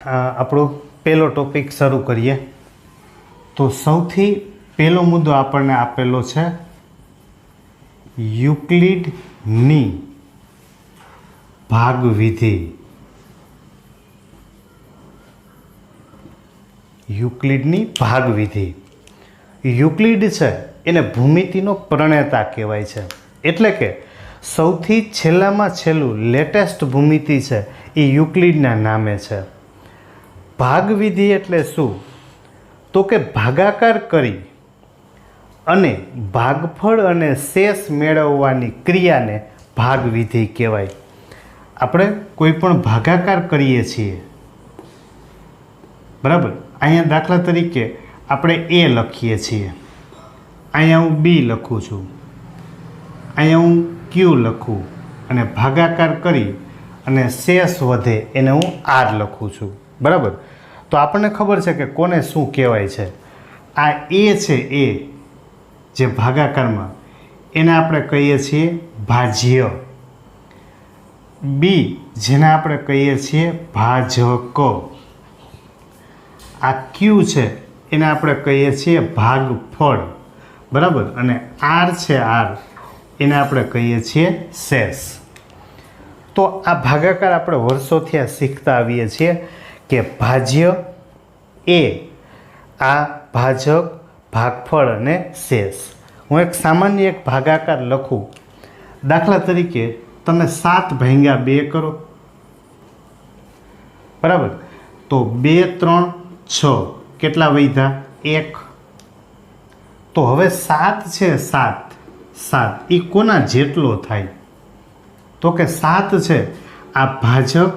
આપણો પહેલો ટોપિક શરૂ કરીએ તો સૌથી પહેલો મુદ્દો આપણને આપેલો છે યુક્લિડની ભાગવિધિ. યુક્લિડની ભાગવિધિ. યુક્લિડ છે એને ભૂમિતિનો પ્રણેતા કહેવાય છે. એટલે કે સૌથી છેલ્લામાં છેલ્લું લેટેસ્ટ ભૂમિતિ છે એ યુક્લિડના નામે છે. ભાગવિધિ એટલે શું? તો કે ભાગાકાર કરી અને ભાગફળ અને શેષ મેળવવાની ક્રિયાને ભાગવિધિ કહેવાય. આપણે કોઈ પણ ભાગાકાર કરીએ છીએ, બરાબર. અહીંયા દાખલા તરીકે આપણે એ લખીએ છીએ, અહીંયા હું બી લખું છું, અહીંયા હું ક્યુ લખું અને ભાગાકાર કરી અને શેષ વધે એને હું આર લખું છું, બરાબર. તો આપણને ખબર છે કે કોને શું કહેવાય છે. આ એ છે, એ જે ભાગાકારમાં એને આપણે કહીએ છીએ ભાજ્ય. બી જેને આપણે કહીએ છીએ ભાજક. આ ક્યુ છે એને આપણે કહીએ છીએ ભાગફળ, બરાબર. અને આર છે, આર એને આપણે કહીએ છીએ શેષ. તો આ ભાગાકાર આપણે વર્ષોથી આ શીખતા આવીએ છીએ કે ભાજ્ય એ, આ ભાજક, ભાગફળ અને શેષ. હું એક સામાન્ય એક ભાગાકાર લખું. દાખલા તરીકે તમે 7 ભાગ્યા 2 કરો, બરાબર. તો 2 3 6 કેટલા વધ્યા? 1. તો હવે 7 છે, 7 એ કોના જેટલો થાય? તો કે 7 છે આ ભાજક,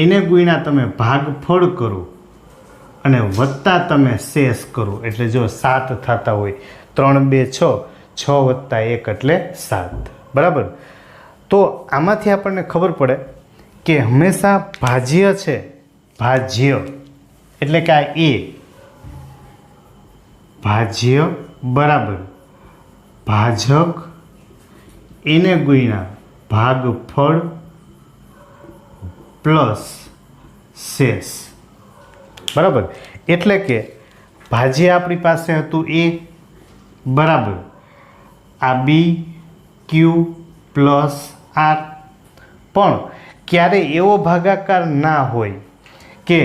એને ગુણ્યા તમે ભાગફળ કરો અને વત્તા તમે શેષ કરો. એટલે જો 7 થતા હોય, 3 2 6, 6 વત્તા 1 એટલે 7, બરાબર. તો આમાંથી આપણને ખબર પડે કે હંમેશા ભાજ્ય છે, ભાજ્ય એટલે કે આ એ ભાજ્ય બરાબર ભાજક એને ગુણ્યા ભાગફળ પ્લસ શેષ, બરાબર. એટલે કે ભાજ્ય આપણી પાસે હતું એ બરાબર આ બી ક્યુ પ્લસ આર. પણ ક્યારે એવો ભાગાકાર ના હોય કે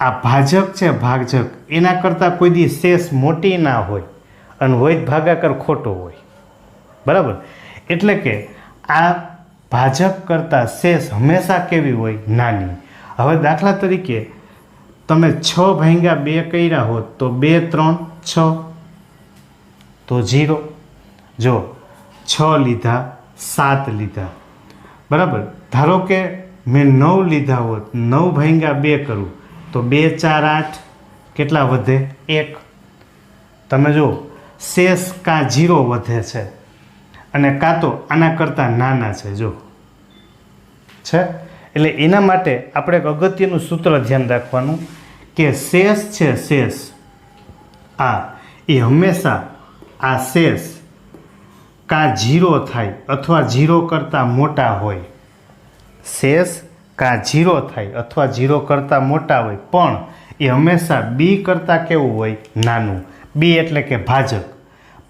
આ ભાજક છે, ભાજક એના કરતાં કોઈ દી શેષ મોટી ના હોય અને હોય ભાગાકાર ખોટો હોય, બરાબર. એટલે કે આ ભાજક કરતાં શેષ હંમેશા કેવી હોય? નાની. હવે દાખલા તરીકે તમે 6 ભાગ્યા 2 કર્યા હોત તો 2 3 6 તો 0. જો 6 લીધા, 7 લીધા, બરાબર. ધારો કે મેં 9 લીધા હોત, 9 ભાગ્યા 2 કરું તો 2 4 8 કેટલા વધે? 1. તમે જો શેષ કાં 0 વધે છે અને કાં તો આના કરતાં નાના છે, જો છે. એટલે એના માટે આપણે એક અગત્યનું સૂત્ર ધ્યાન રાખવાનું કે શેષ છે, શેષ આ એ હંમેશા આ શેષ કાં 0 થાય અથવા 0 કરતાં મોટા હોય. શેષ કાં 0 થાય અથવા 0 કરતાં મોટા હોય, પણ એ હંમેશા બી કરતાં કેવું હોય? નાનું. બી એટલે કે ભાજક.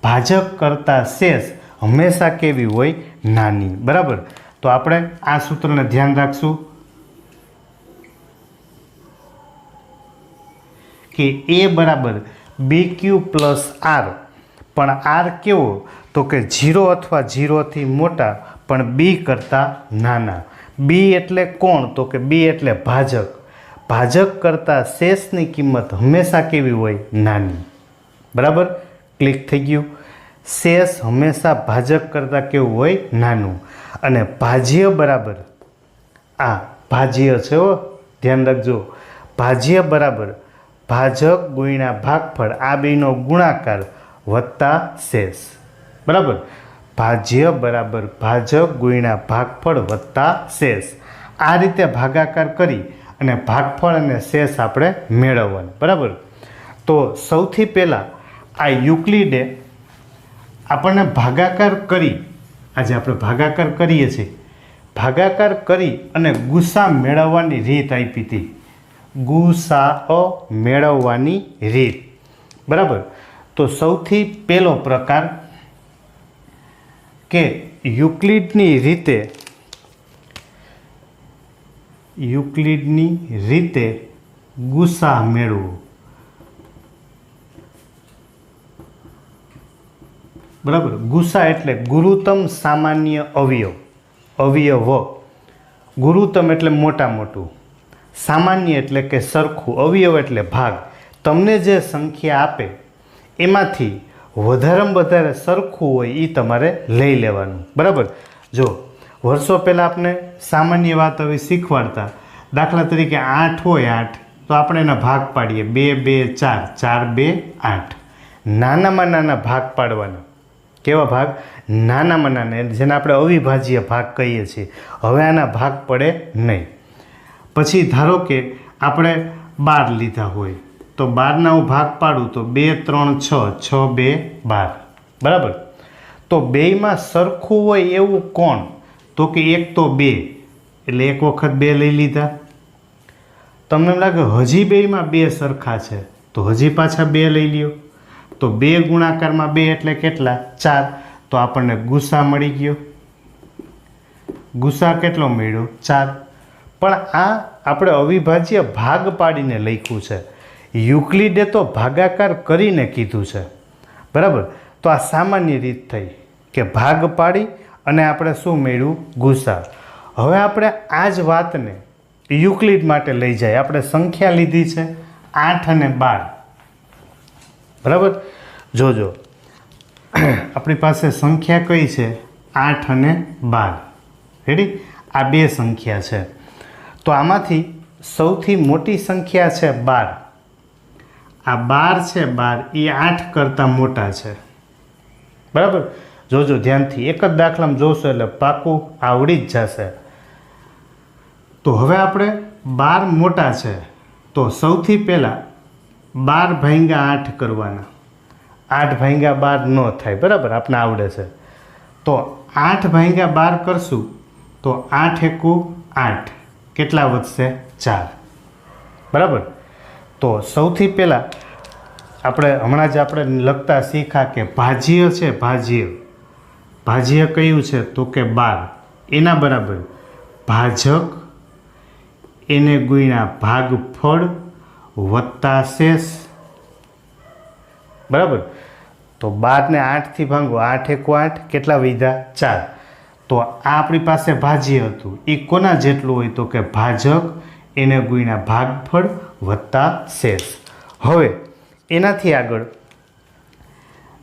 ભાજક કરતાં શેષ હંમેશા કેવી હોય? નાની, બરાબર. તો આપણે આ સૂત્રને ધ્યાન રાખશું કે એ બરાબર બી ક્યુ પ્લસ આર. પણ આર કેવો? તો કે 0 અથવા 0થી મોટા પણ બી કરતાં નાના. બી એટલે કોણ? તો કે બી એટલે ભાજક. ભાજક કરતાં શેષની કિંમત હંમેશા કેવી હોય? નાની, બરાબર. ક્લિક થઈ ગયું. શેષ હંમેશા ભાજક કરતાં કેવું હોય? નાનું. અને ભાજ્ય બરાબર આ ભાજ્ય છે, ધ્યાન રાખજો. ભાજ્ય બરાબર ભાજક ગુણ્યા ભાગફળ, આ બેનો ગુણાકાર વત્તા શેષ, બરાબર. ભાજ્ય બરાબર ભાજક ગુણ્યા ભાગફળ વત્તા શેષ. આ રીતે ભાગાકાર કરી અને ભાગફળ અને શેષ આપણે મેળવવાનું, બરાબર. તો સૌથી પહેલાં આ યુક્લિડે આપણને ભાગાકાર કરી, આજે આપણે ભાગાકાર કરીએ છીએ, ભાગાકાર કરી અને ગુસા મેળવવાની રીત આપી હતી, ગુસાઅ મેળવવાની રીત. બરાબર. તો સૌથી પહેલો પ્રકાર કે યુક્લિડની રીતે ગુસા મેળવવો. બરાબર. ગુસા એટલે ગુરુત્તમ સામાન્ય અવયવ. ગુરુત્તમ એટલે મોટા મોટું, સામાન્ય એટલે કે સરખું, અવયવ એટલે ભાગ. તમને જે સંખ્યા આપે એમાંથી વધારેમાં વધારે સરખું હોય એ તમારે લઈ લેવાનું. બરાબર. જો વર્ષો પહેલાં આપણે સામાન્ય વાત હવે શીખવાડતા, દાખલા તરીકે 8 હોય 8 તો આપણે એના ભાગ પાડીએ 2 2 4 4 2 8. નાનામાં નાના ભાગ પાડવાના. કેવા ભાગ? નાનામાં નાના, જેને આપણે અવિભાજ્ય ભાગ કહીએ છીએ. હવે આના ભાગ પડે નહીં. પછી ધારો કે આપણે 12 લીધા હોય તો 12ના હું ભાગ પાડું તો 2 3 6 6 2 12. બરાબર. તો બેયમાં સરખું હોય એવું કોણ? તો કે એક તો 2 એટલે એક વખત 2 લઈ લીધા. તમને એમ લાગે હજી બેયમાં 2 સરખા છે તો હજી પાછા 2 લઈ લ્યો. તો 2 ગુણાકારમાં 2 એટલે કેટલા? 4. તો આપણને ગુસા મળી ગયો. ગુસા કેટલો મળ્યો? 4. પણ આ આપણે અવિભાજ્ય ભાગ પાડીને લખ્યું છે. યુક્લિડે તો ભાગાકાર કરીને કીધું છે. બરાબર. તો આ સામાન્ય રીત થઈ કે ભાગ પાડી અને આપણે શું મેળવ્યું? ગુસા. હવે આપણે આ જ વાતને યુક્લિડ માટે લઈ જાય. આપણે સંખ્યા લીધી છે 8 અને 12. બરાબર. જોજો આપણી પાસે સંખ્યા કઈ છે? 8 અને 12. રેડી? આ બે સંખ્યા છે. તો આમાંથી સૌથી મોટી સંખ્યા છે 12. આ 12 છે, 12 એ 8 કરતાં મોટા છે. બરાબર. જોજો ધ્યાનથી, એક જ દાખલામાં જોશો એટલે પાકું આવડી જ જશે. તો હવે આપણે 12 મોટા છે તો સૌથી પહેલાં 12 ભાગ્યા 8 કરવાના. 8 ભાગ્યા 12 ન થાય. બરાબર. આપણે આવડે છે. તો 8 ભાગ્યા 12 કરશું તો 8 એકુ 8. કેટલા વધશે? 4. બરાબર. તો સૌથી પહેલાં આપણે હમણાં જ આપણે લખતા શીખ્યા કે ભાજ્ય છે. ભાજ્ય કયું છે? તો કે 12. એના બરાબર ભાજક એને ગુણ્યા ભાગફળ વત્તા શેષ. બરાબર. તો 12ને 8થી ભાંગો. 8 એકુ 8. કેટલા વધ્યા? 4. તો આ આપણી પાસે ભાજ્ય હતું. એ કોના જેટલું હોય? તો કે ભાજક એને ગુણ્યા ભાગફળ વત્તા શેષ. હવે એનાથી આગળ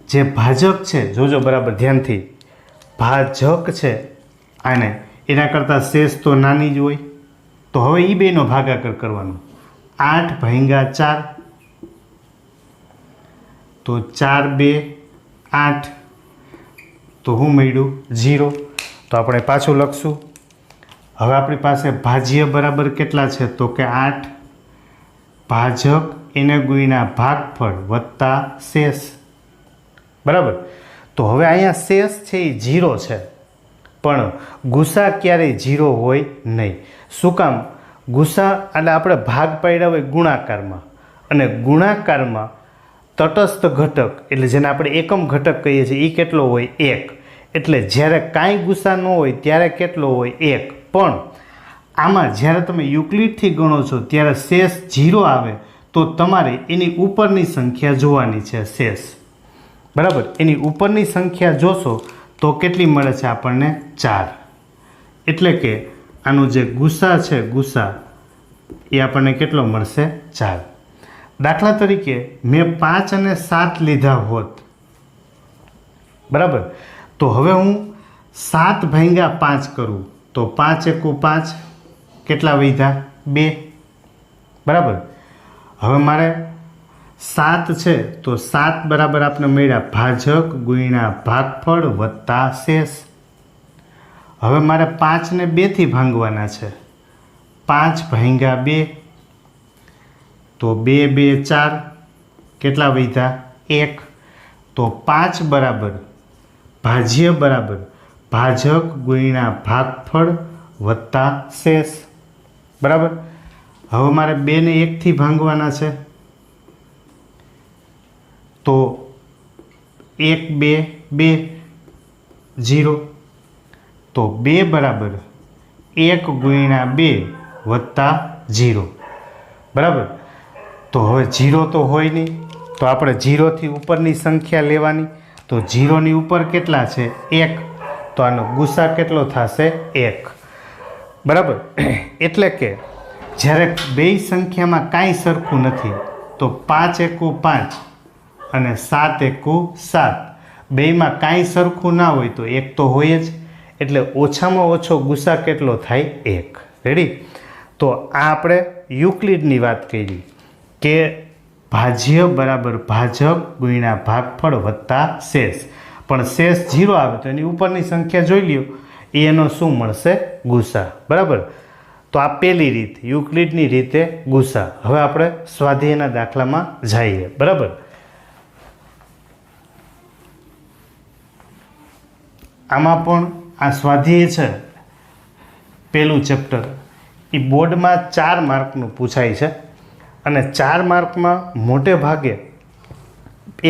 જે ભાજક છે, જોજો બરાબર ધ્યાનથી, ભાજક છે આને, એના કરતાં શેષ તો નાની જ હોય. તો હવે એ બેનો ભાગાકાર કરવાનો. 8 ભાગ્યા 4 તો 4 2 8. તો હું મળ્યું 0. તો આપણે પાછું લખશું. હવે આપણી પાસે ભાજ્ય બરાબર કેટલા છે? તો કે 8. ભાજક એને ગુણ્યા ભાગફળ વત્તા શેષ. બરાબર. તો હવે અહીંયા શેષ છે એ 0 છે, પણ ગુસા ક્યારેય 0 હોય નહીં. શું કામ? ગુસા એટલે આપણે ભાગ પાડ્યા હોય ગુણાકારમાં, અને ગુણાકારમાં તટસ્થ ઘટક એટલે જેને આપણે એકમ ઘટક કહીએ છીએ એ કેટલો હોય? 1. એટલે જ્યારે કાંઈ ગુસા ન હોય ત્યારે કેટલો હોય? 1. પણ આમાં જ્યારે તમે યુક્લિડથી ગણો છો ત્યારે શેષ 0 આવે તો તમારે એની ઉપરની સંખ્યા જોવાની છે, શેષ. બરાબર. એની ઉપરની સંખ્યા જોશો તો કેટલી મળે છે આપણને? 4. એટલે કે આનો જે ગુસા છે, ગુસા એ આપણને કેટલો મળશે? 4. દાખલા તરીકે મેં 5 અને 7 લીધા હોત. બરાબર. તો હવે હું 7 ભાગ્યા 5 કરું તો 5 એકુ 5. કેટલા વધ્યા? 2. બરાબર. હવે મારે 7 છે તો 7 બરાબર આપણે મળ્યા ભાજક ગુણ્યા ભાગફળ વત્તા શેષ. હવે મારે 5ને 2થી ભાંગવાના છે. 5 ભાગ્યા 2 તો 2 2 4. કેટલા વધ્યા? 1. તો 5 બરાબર ભાજ્ય બરાબર ભાજક ગુણ્યા ભાગફળ વત્તા શેષ. બરાબર. હવે મારે 2 ને 1 થી ભાંગવાના છે, તો 1 2 2 0, તો 2 બરાબર 1 ગુણ્યા 2 વત્તા 0, બરાબર. તો હવે 0 તો હોય નહીં, તો આપણે 0થી ઉપરની સંખ્યા લેવાની, તો 0ની ઉપર કેટલા છે 1, તો આનો ગુસા કેટલો થશે 1, બરાબર. એટલે કે જ્યારે બે સંખ્યામાં કાંઈ સરખું નથી, તો 5 એકુ 5 અને 7 એકુ 7, બેયમાં કાંઈ સરખું ના હોય તો 1 તો હોય જ, એટલે ઓછામાં ઓછો ગુસા કેટલો થાય 1. રેડી? તો આ આપણે યુક્લિડની વાત કરી કે ભાજ્ય બરાબર ભાજક ગુણ્યા ભાગફળ વત્તા શેષ, પણ શેષ 0 આવે તો એની ઉપરની સંખ્યા જોઈ લ્યો, એનો શું મળશે ગુસા, બરાબર. તો આ પહેલી રીત યુક્લિડની રીતે ગુસા. હવે આપણે સ્વાધ્યાયના દાખલામાં જઈએ, બરાબર. આમાં પણ આ સ્વાધ્યાય છે પહેલું ચેપ્ટર, એ બોર્ડમાં 4 માર્કનું પૂછાય છે, અને 4 માર્કમાં મોટે ભાગે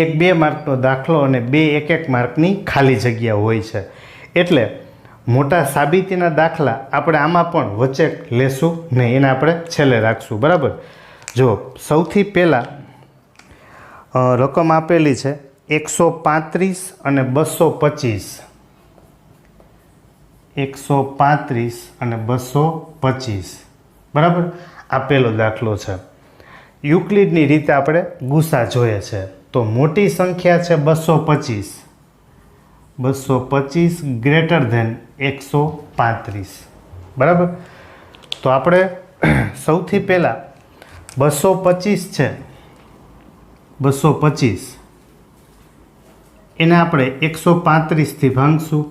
1-2 માર્કનો દાખલો અને 2 1-1 માર્કની ખાલી જગ્યા હોય છે. એટલે મોટા સાબિતીના દાખલા આપણે આમાં પણ વચ્ચે લેશું નહીં, એને આપણે છેલ્લે રાખશું, બરાબર. જો સૌથી પહેલાં રકમ આપેલી છે 135 અને 225, 135 અને 225, બરાબર. આ પહેલો દાખલો છે. યુક્લિડની રીતે આપણે ગુસા જોઈએ છે, તો મોટી સંખ્યા છે 225, 225 ગ્રેટર ધેન 135, બરાબર. તો આપણે સૌથી પહેલાં 225 છે, 225 એને આપણે 135થી ભાંગશું.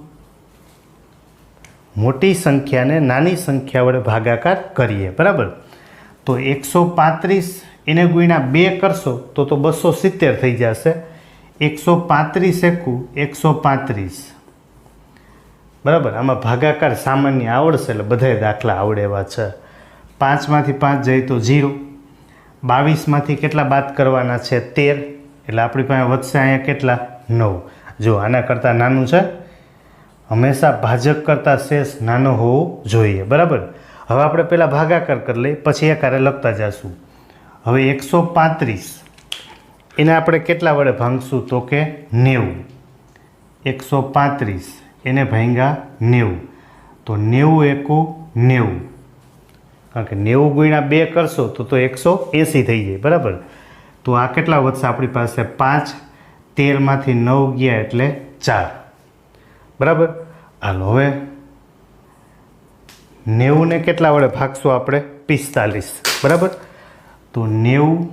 મોટી સંખ્યાને નાની સંખ્યા વડે ભાગાકાર કરીએ, બરાબર. તો 135 એને ગુણ્યા 2 કરશો તો 270 થઈ જશે. 135 એકુ 135, બરાબર. આમાં ભાગાકાર સામાન્ય આવડશે એટલે બધાય દાખલા આવડે એવા છે. 5માંથી 5 જાય તો 0, 22માંથી કેટલા બાદ કરવાના છે 13, એટલે આપણી પાસે વધશે અહીંયા કેટલા 9. જો આના કરતાં નાનું છે, હંમેશા ભાજક કરતાં શેષ નાનો હોવો જોઈએ, બરાબર. હવે આપણે પહેલાં ભાગાકાર કરી લઈએ, પછી એકારે લખતા જઈશું. હવે 135 એને આપણે કેટલા વડે ભાંગશું, તો કે 90. 135 એને ભાંગ્યા 90, તો 90 એકુ 90, કારણ કે 90 ગુણ્યા 2 કરશો તો 180 થઈ જાય, બરાબર. તો આ કેટલા વધશે આપણી પાસે 5, 13માંથી 9 ગયા એટલે 4, બરાબર. હાલો હવે 90 ને કેટલા વડે ભાગશું આપણે 45, બરાબર. તો 90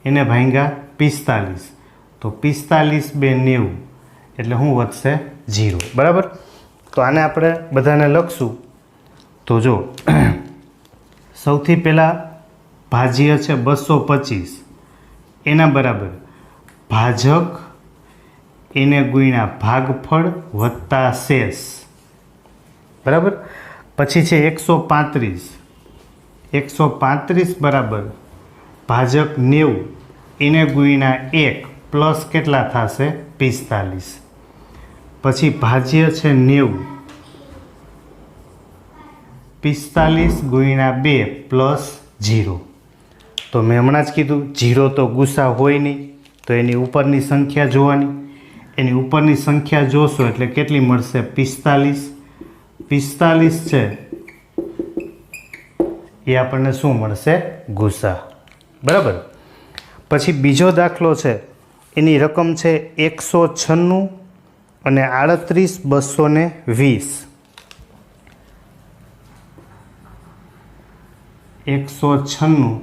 એને ભાંગ્યા 45, તો 45 2 90, એટલે શું વધશે 0, બરાબર. તો આને આપણે બધાને લખશું. તો જો સૌથી પહેલાં ભાજ્ય છે 225, એના બરાબર ભાજક એને ગુણ્યા ભાગફળ વત્તા શેષ, બરાબર. પછી છે 135, 135 બરાબર ભાજક 90 એને ગુણ્યા 1 પ્લસ કેટલા થશે 45. પછી ભાજ્ય છે 90, 45 ગુણ્યા 2 પ્લસ 0. તો મેં હમણાં જ કીધું 0 તો ગુસા હોય નહીં, તો એની ઉપરની સંખ્યા જોવાની. એની ઉપરની સંખ્યા જોશો એટલે કેટલી મળશે 45. 45 છે એ આપણને શું મળશે ગુસા, બરાબર. પછી બીજો દાખલો છે, એની રકમ છે 196 અને 38 220. 196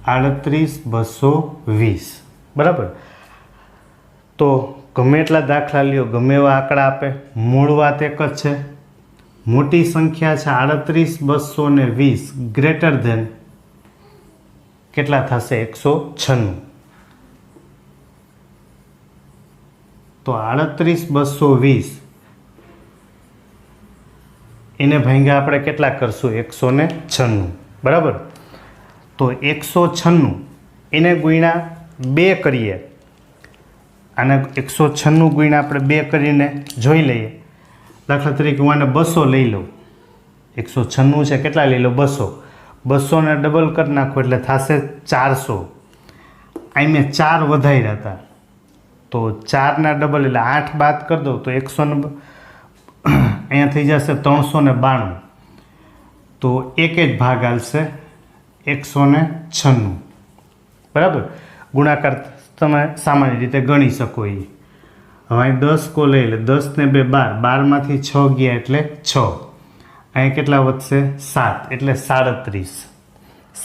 38 220, બરાબર. તો ગમે એટલા દાખલા લ્યો, ગમે એવા આંકડા આપે, મૂળ વાત એક જ છે. મોટી સંખ્યા છે 38 220 ગ્રેટર ધેન કેટલા થશે 196. તો 38 220 એને ભાંગ્યા આપણે કેટલા કરશું 196, બરાબર. તો 196 એને ગુણ્યા 2 કરીએ, અને 196 ગુણ્યા આપણે 2 કરીને જોઈ લઈએ. દાખલા તરીકે હું આને 200 લઈ લઉં. 196 છે, કેટલા લઈ લો? 200. 200 ને ડબલ કરી નાખો એટલે થશે 400. અહીં મેં 4 વધાર્યા હતા, તો 4ના ડબલ એટલે 8 બાદ કરી દો તો 100 અહીંયા થઈ જશે 392. તો એક જ ભાગ આવશે 196. બરાબર. ગુણાકાર તમે સામાન્ય રીતે ગણી શકો. એ હવે અહીં 10 કો લઈ લે, 10 ને 2 12, 12માંથી 6 ગયા એટલે 6. અહીં કેટલા વધશે? 7 એટલે 37.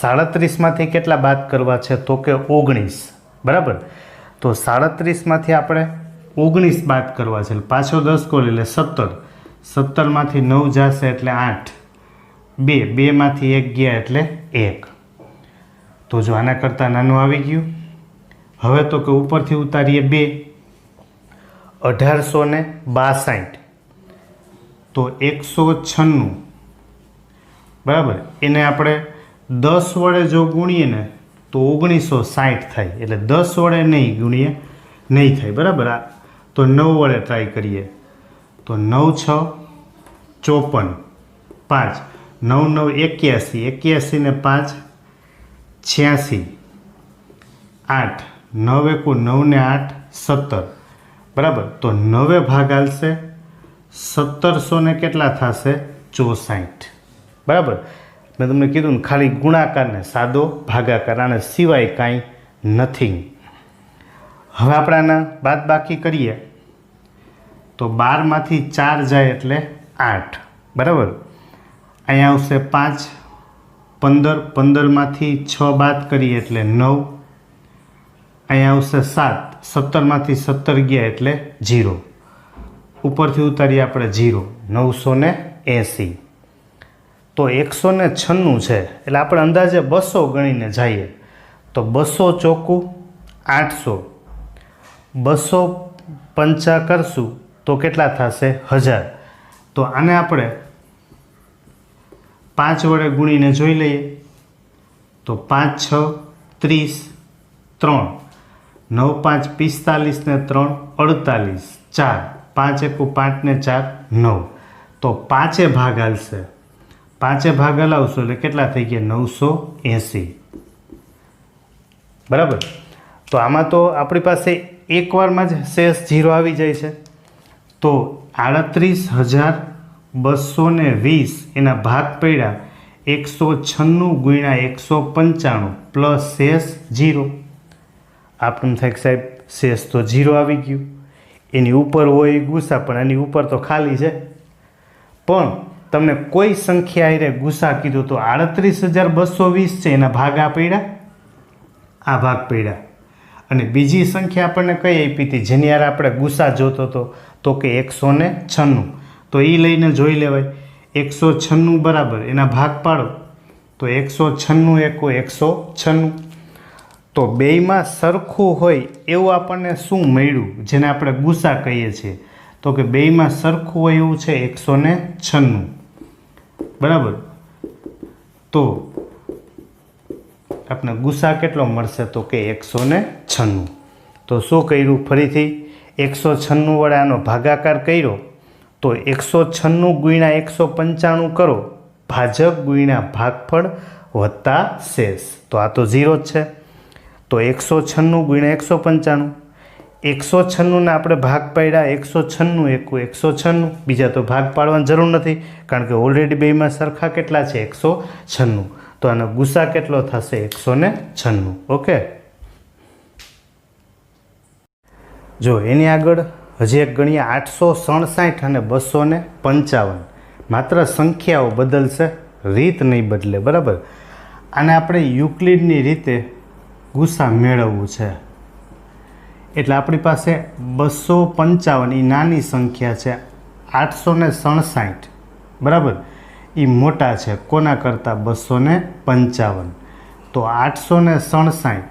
37માંથી કેટલા બાદ કરવા છે? તો કે 19. બરાબર. તો 37માંથી આપણે 19 બાદ કરવા છે, પાછો 10 કો લઈ લે 17. 17માંથી 9 જશે એટલે 8. 2માંથી 1 ગયા એટલે 1. તો જો આના કરતાં નાનું આવી ગયું. હવે તો કે ઉપરથી ઉતારીએ 2, 1862. તો 196, બરાબર, એને આપણે 10 વડે જો ગુણીએ ને તો 1960 થાય. એટલે 10 વડે નહીં ગુણીએ, નહીં થાય. બરાબર. તો 9 વડે ટ્રાય કરીએ. તો 9 6 54, 5 9 9 81, 81 ને 5 86, 8 9 1 9 ને 8 17. બરાબર. તો 9 ભાગ આવશે 1700 ને કેટલા થશે? 64. બરાબર. મેં તમને કીધું ને, ખાલી ગુણાકારને સાદો ભાગાકાર, આને સિવાય કાંઈ નથી. હવે આપણે આના બાદ બાકી કરીએ તો 12માંથી 4 જાય એટલે 8. બરાબર. અહીંયા આવશે 5, 15, 15માંથી 6 બાદ કરીએ એટલે 9. અહીંયા આવશે 7, 17માંથી 17 ગયા એટલે 0. ઉપરથી ઉતારીએ આપણે 0, 980. તો 196 છે, એટલે આપણે અંદાજે 200 ગણીને જઈએ તો 200 ચોખ્ખું 800. 250 કરશું તો કેટલા થશે? 1000. તો આને આપણે 5 વડે ગુણીને જોઈ લઈએ. તો 5 6 30, 3 9 5 45 ને 3 48, 4 5 1 5 ને 4 9. તો 5 ભાગ હાલશે. 5 ભાગ હલાવશો એટલે કેટલા થઈ ગયા? 980. બરાબર. તો આમાં તો આપણી પાસે એકવારમાં જ શેષ 0 આવી જાય છે. તો 38,220 એના ભાગ પડ્યા 196 ગુણ્યા 195 પ્લસ શેષ 0. આપણને થાય કે સાહેબ શેષ તો 0 આવી ગયું. એની ઉપર હોય ગુસા, પણ એની ઉપર તો ખાલી છે. પણ તમને કોઈ સંખ્યા આરે ગુસા કીધું તો 38,220 છે, એના ભાગ આ પડ્યા, આ ભાગ પડ્યા. અને બીજી સંખ્યા આપણને કઈ આપી હતી જેની યાર આપણે ગુસા જોતો હતો? તો કે 196. તો એ લઈને જોઈ લેવાય. 196 બરાબર એના ભાગ પાડો તો 196 એકો 196. તો બેયમાં સરખું હોય એવું આપણને શું મળ્યું જેને આપણે ગુસા કહીએ છીએ? તો કે બેયમાં સરખું હોય એવું છે 196. બરાબર. તો આપણે ગુસા કેટલો મળશે? તો કે 196. તો શું કર્યું? ફરીથી 196 વડે આનો ભાગાકાર કર્યો તો 196 ગુણ્યા 195 કરો, ભાજક ગુણ્યા ભાગફળ વત્તા શેષ. તો આ તો 0 જ છે. તો 196 ગુણ્યા 195, 196ને આપણે ભાગ પાડ્યા 196 એકુ 196. બીજા તો ભાગ પાડવાની જરૂર નથી કારણ કે ઓલરેડી બેમાં સરખા કેટલા છે? 196. તો આનો ગુસા કેટલો થશે? 196. ઓકે. જો એની આગળ હજી એક ગણીએ 867 અને 255. માત્ર સંખ્યાઓ બદલશે, રીત નહીં બદલે. બરાબર. આને આપણે યુક્લિડની રીતે ગુસા મેળવવું છે. એટલે આપણી પાસે 255 એ નાની સંખ્યા છે, 867 બરાબર એ મોટા છે કોના કરતાં? 255. તો 867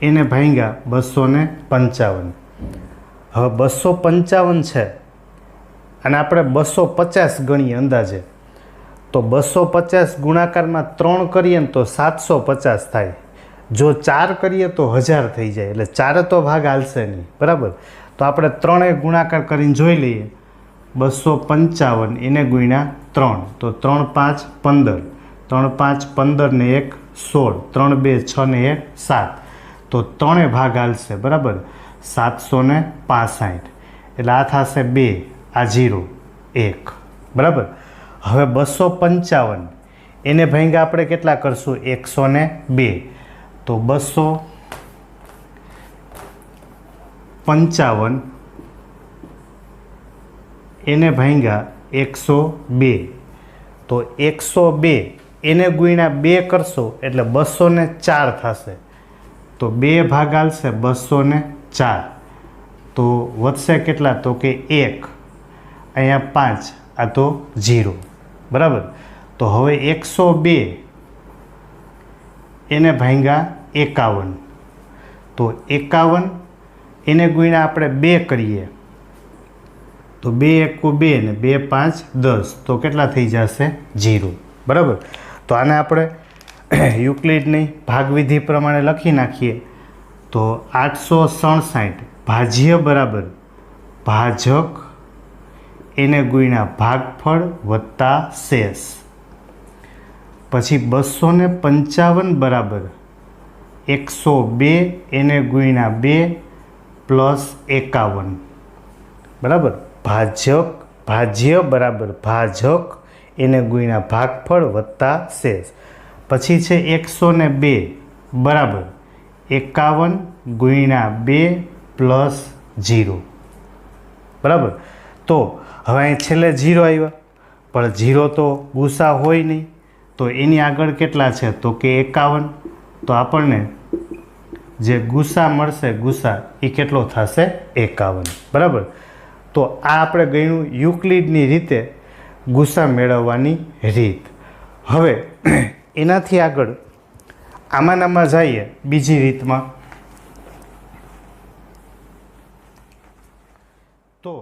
એને ભાંગ્યા 255. હવે 255 છે અને આપણે 250 ગણીએ અંદાજે, તો 250 ગુણાકારમાં 3 કરીએ ને તો 750 થાય. જો 4 કરીએ તો 1000 થઈ જાય. એટલે 4 તો ભાગ હાલશે નહીં, બરાબર. તો આપણે 3 ગુણાકાર કરીને જોઈ લઈએ. 255 એને ગુણ્યા 3, તો 3 5 15, 3 5 15 ને 1 16, 3 2 6 ને 1 7, તો 3 ભાગ હાલશે, બરાબર. 765 એટલે આ થશે 2, આ 0 1, બરાબર. હવે 255 એને ભાંગ્યા આપણે કેટલા કરશું? 102, તો 255 એને ભાંગ્યા 102, તો 102 એને ગુણ્યા 2 કરશો એટલે 204 થશે. તો 2 ભાગ હાલશે 204, તો વધશે કેટલા? તો કે 1, અહીંયા 5, આ તો 0, બરાબર. તો હવે 102 એને ભાંગ્યા 51, તો 51 એને ગુણ્યા આપણે 2 કરીએ તો 2 1 2 ને 2 5 10, તો કેટલા થઈ જશે? 0, બરાબર. તો આને આપણે યુક્લિડની ભાગવિધિ પ્રમાણે લખી નાખીએ તો 867 ભાજ્ય બરાબર ભાજક એને ગુણ્યા ભાગફળ વત્તા શેષ. પછી 255 બરાબર 102 એને ગુણ્યા 2 પ્લસ 51, બરાબર. ભાજ્ય બરાબર ભાજક એને ગુણ્યા ભાગફળ વત્તા શેષ. પછી છે 102 બરાબર 51 ગુણ્યા 2 પ્લસ 0, બરાબર. તો હવે અહીં છેલ્લે 0 આવ્યા, પણ 0 તો ગુસા હોય નહીં, તો એની આગળ કેટલા છે? તો કે 51. તો આપણને જે ગુસા મળશે, ગુસા એ કેટલો થશે? 51, બરાબર. તો આ આપણે ગણ્યું યુક્લિડની રીતે ગુસા મેળવવાની રીત. હવે એનાથી આગળ આમાંનામાં જઈએ બીજી રીતમાં. તો